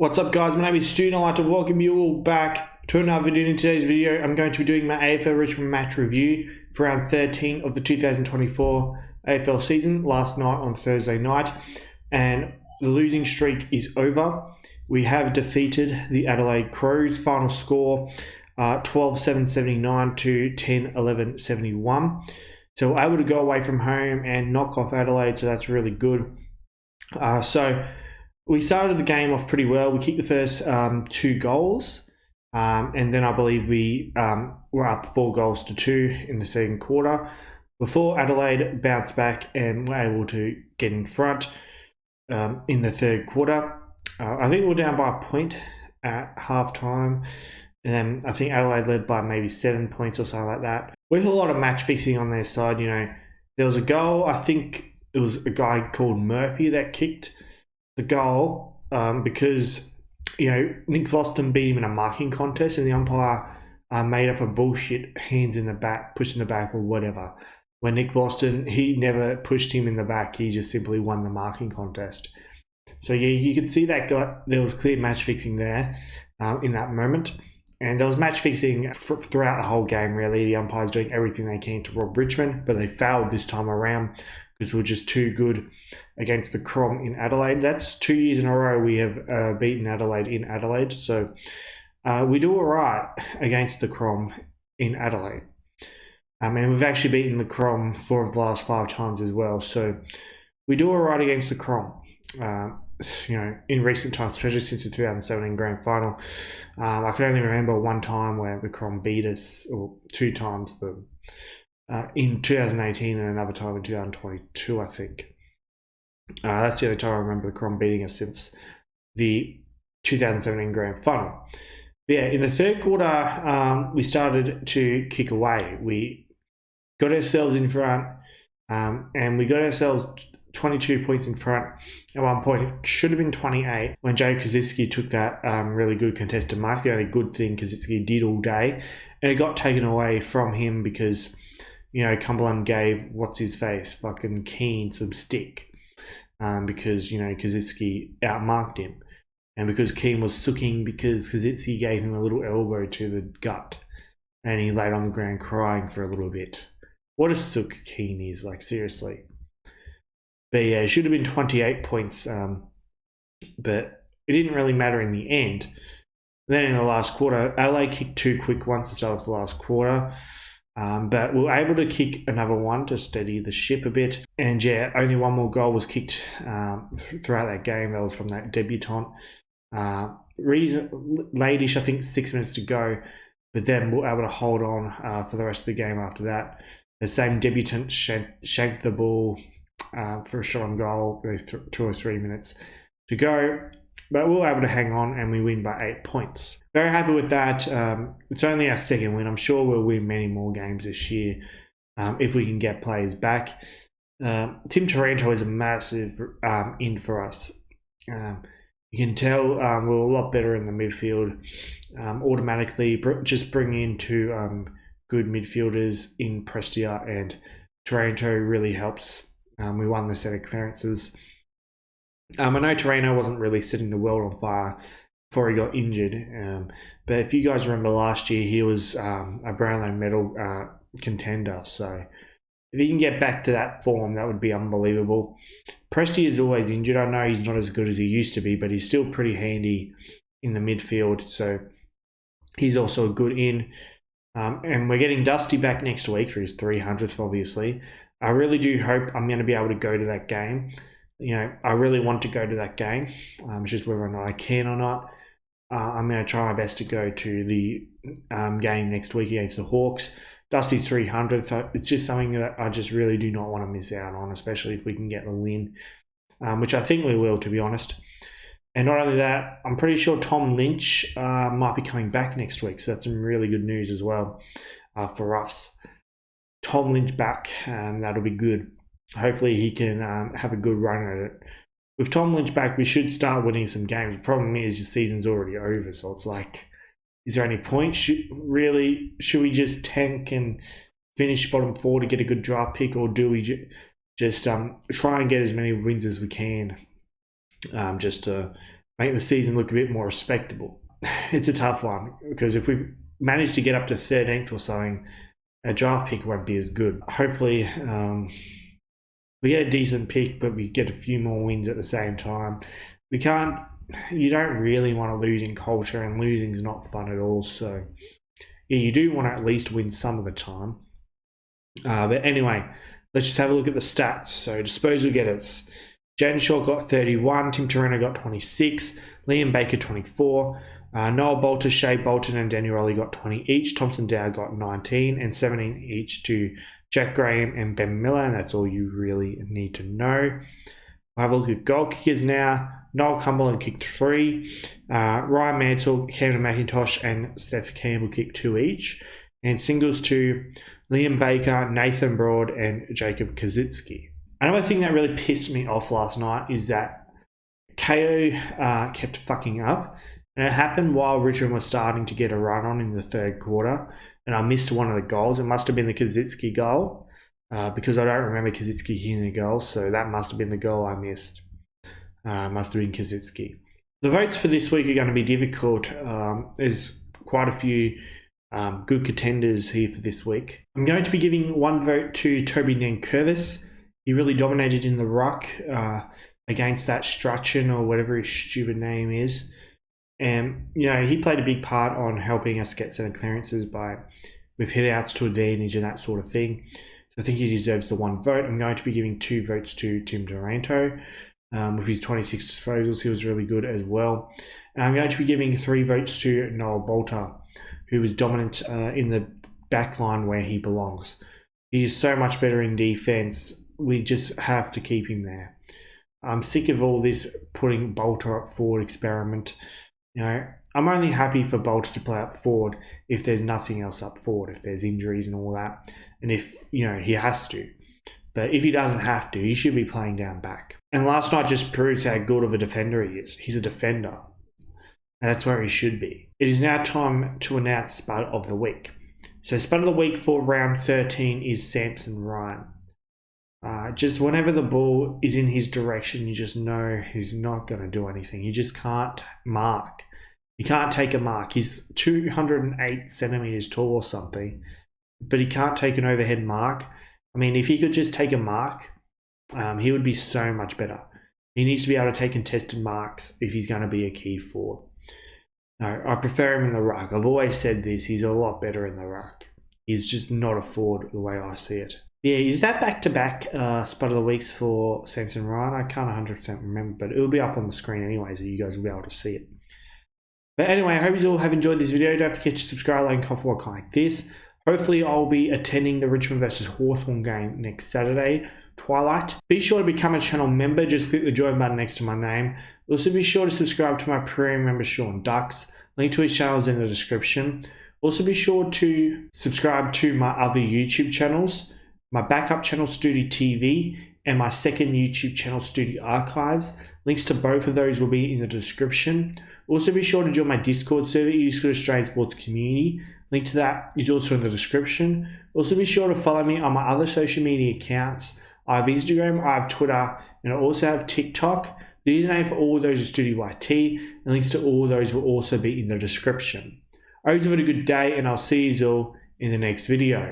What's up, guys? My name is Stoody and I'd like to welcome you all back to another video. In today's video, I'm going to be doing my AFL Richmond match review for round 13 of the 2024 AFL season last night on Thursday night, and the losing streak is over. We have defeated the Adelaide Crows. Final score 12-7-79 to 10-11-71. So we're able to go away from home and knock off Adelaide, so that's really good. We started the game off pretty well. We kicked the first 2 goals, and then I believe we were up 4 goals to 2 in the second quarter before Adelaide bounced back and were able to get in front in the third quarter. I think we were down by a point at halftime, and then I think Adelaide led by maybe 7 points or something like that. With a lot of match fixing on their side, there was a goal. I think it was a guy called Murphy that kicked the goal because Nick Vlosten beat him in a marking contest, and the umpire made up a bullshit hands in the back, push in the back or whatever. When Nick Vlosten, he never pushed him in the back, he just simply won the marking contest. So yeah, you could see that there was clear match fixing there in that moment, and there was match fixing throughout the whole game. Really, the umpires doing everything they can to rob Richmond, but they failed this time around because we're just too good against the Crom in Adelaide. That's 2 years in a row we have beaten Adelaide in Adelaide. So we do all right against the Crom in Adelaide. And we've actually beaten the Crom 4 of the last 5 times as well. So we do all right against the Crom. In recent times, especially since the 2017 grand final. I can only remember one time where the Crom beat us, or 2 times, in 2018 and another time in 2022, I think. That's the only time I remember the Crom beating us since the 2017 grand final. But yeah, in the third quarter, we started to kick away. We got ourselves in front, and we got ourselves 22 points in front. At one point, it should have been 28 when Joe Koziski took that really good contested mark. The only good thing Koziski did all day, and it got taken away from him because Cumberland gave fucking Keane some stick because Koziski outmarked him, and because Keane was sooking because Koziski gave him a little elbow to the gut, and he laid on the ground crying for a little bit. What a sook Keane is, seriously. But yeah, it should have been 28 points, but it didn't really matter in the end. Then in the last quarter, Adelaide kicked 2 quick ones to start off the last quarter, but we were able to kick another one to steady the ship a bit. And yeah, only 1 more goal was kicked throughout that game. That was from that debutant. Late-ish, I think 6 minutes to go, but then we were able to hold on for the rest of the game after that. The same debutant shanked the ball for a shot on goal with 2 or 3 minutes to go, but we were able to hang on and we win by 8 points. Very happy with that. It's only our second win. I'm sure we'll win many more games this year if we can get players back. Tim Taranto is a massive in for us. You can tell we're a lot better in the midfield. Automatically just bring in 2 good midfielders in Prestia and Taranto really helps. We won the set of clearances. I know Taranto wasn't really setting the world on fire before he got injured, but if you guys remember last year, he was a Brownlow medal contender. So if he can get back to that form, that would be unbelievable. Presti is always injured. I know he's not as good as he used to be, but he's still pretty handy in the midfield. So he's also a good in. And we're getting Dusty back next week for his 300th, obviously. I really do hope I'm going to be able to go to that game. I really want to go to that game. It's just whether or not I can or not. I'm going to try my best to go to the game next week against the Hawks. Dusty's 300th. It's just something that I just really do not want to miss out on, especially if we can get the win, which I think we will, to be honest. And not only that, I'm pretty sure Tom Lynch might be coming back next week, so that's some really good news as well for us. Tom Lynch back, that'll be good. Hopefully he can have a good run at it. With Tom Lynch back, we should start winning some games. The problem is the season's already over, so it's is there any point? Should we just tank and finish bottom 4 to get a good draft pick, or do we just try and get as many wins as we can just to make the season look a bit more respectable. It's a tough one because if we manage to get up to 13th or something, a draft pick won't be as good. Hopefully, we get a decent pick, but we get a few more wins at the same time. You don't really want to lose in culture, and losing is not fun at all. So, yeah, you do want to at least win some of the time. But anyway, let's just have a look at the stats. So, disposal getters. Jaden Shaw got 31, Tim Torreno got 26, Liam Baker 24, Noel Bolter, Shea Bolton and Daniel Rowley got 20 each, Thompson Dow got 19 and 17 each to Jack Graham and Ben Miller, and that's all you really need to know. We'll have a look at goal kickers now. Noel Cumberland kicked 3, Ryan Mansell, Camden McIntosh and Seth Campbell kicked 2 each, and singles to Liam Baker, Nathan Broad and Jacob Kazitsky. Another thing that really pissed me off last night is that KO kept fucking up, and it happened while Richmond was starting to get a run on in the third quarter, and I missed one of the goals. It must have been the Kazitsky goal, because I don't remember Kazitsky hitting the goal, so that must have been the goal I missed. Must have been Kazitsky. The votes for this week are going to be difficult. There's quite a few good contenders here for this week. I'm going to be giving one vote to Toby Nankervis. He really dominated in the ruck against that Strachan or whatever his stupid name is. And, he played a big part on helping us get centre clearances with hit-outs to advantage and that sort of thing. So I think he deserves the one vote. I'm going to be giving 2 votes to Tim Taranto. With his 26 disposals, he was really good as well. And I'm going to be giving 3 votes to Noel Bolter, who was dominant in the back line where he belongs. He's so much better in defence. We just have to keep him there. I'm sick of all this putting Bolter up forward experiment. I'm only happy for Bolter to play up forward if there's nothing else up forward, if there's injuries and all that, and if, he has to. But if he doesn't have to, he should be playing down back. And last night just proves how good of a defender he is. He's a defender. And that's where he should be. It is now time to announce Spud of the Week. So Spud of the Week for round 13 is Samson Ryan. Just whenever the ball is in his direction, you just know he's not going to do anything. He just can't mark. He can't take a mark. He's 208 centimeters tall or something, but he can't take an overhead mark. I mean, if he could just take a mark, he would be so much better. He needs to be able to take contested marks if he's going to be a key forward. No, I prefer him in the ruck. I've always said this. He's a lot better in the ruck. He's just not a forward the way I see it. Yeah, is that back-to-back Spud of the Weeks for Samson Ryan? I can't 100% remember, but it'll be up on the screen anyway, so you guys will be able to see it. But anyway, I hope you all have enjoyed this video. Don't forget to subscribe, like, and comment for more like this. Hopefully, I'll be attending the Richmond versus Hawthorn game next Saturday, Twilight. Be sure to become a channel member. Just click the join button next to my name. Also, be sure to subscribe to my premium member, Sean Ducks. Link to his channel is in the description. Also, be sure to subscribe to my other YouTube channels. My backup channel, Stoody TV, and my second YouTube channel, Stoody Archives. Links to both of those will be in the description. Also, be sure to join my Discord server, Useful Australian Sports Community. Link to that is also in the description. Also, be sure to follow me on my other social media accounts. I have Instagram, I have Twitter, and I also have TikTok. The username for all of those is StoodyYT, and links to all of those will also be in the description. I hope you have a good day, and I'll see you all in the next video.